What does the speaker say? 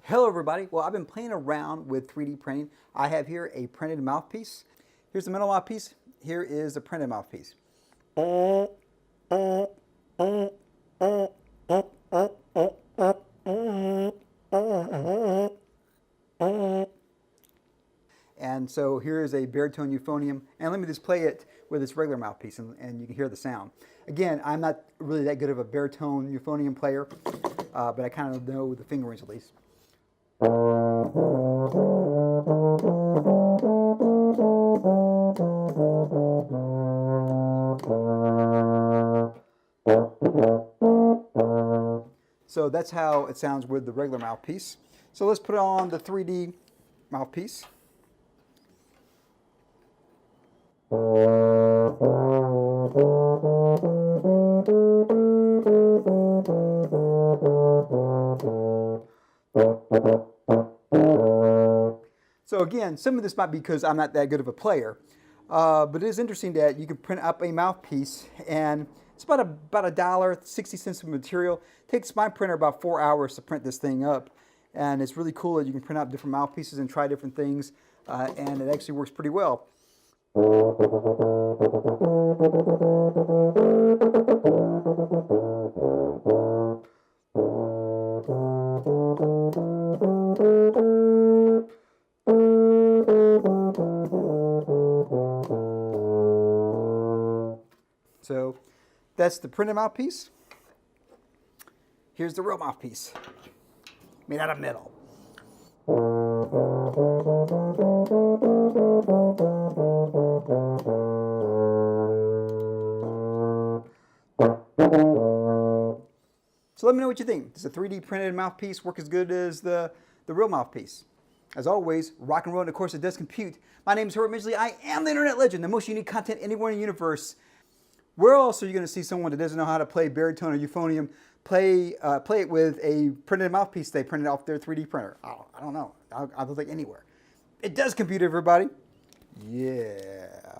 Hello everybody. Well, I've been playing around with 3D printing. I have here a printed mouthpiece. Here's the metal mouthpiece. Here is the printed mouthpiece. And so here is a baritone euphonium, and let me just play it with this regular mouthpiece, and you can hear the sound. Again, I'm not really that good of a baritone euphonium player, but I kind of know the fingerings at least. So that's how it sounds with the regular mouthpiece. So let's put on the 3D mouthpiece. So again, some of this might be because I'm not that good of a player, but it is interesting that you can print up a mouthpiece, and it's about $1, 60 cents of material. It takes my printer about 4 hours to print this thing up, and it's really cool that you can print out different mouthpieces and try different things, and it actually works pretty well. So that's the printed mouthpiece. Here's the real mouthpiece, made out of metal. So let me know what you think. Does a 3D printed mouthpiece work as good as the real mouthpiece? As always, rock and roll, and of course it does compute. My name is Herbert Midgley. I am the internet legend, the most unique content anywhere in the universe. Where else are you going to see someone that doesn't know how to play baritone or euphonium play it with a printed mouthpiece they printed off their 3D printer? I don't know. I don't think anywhere. It does compute, everybody. Yeah.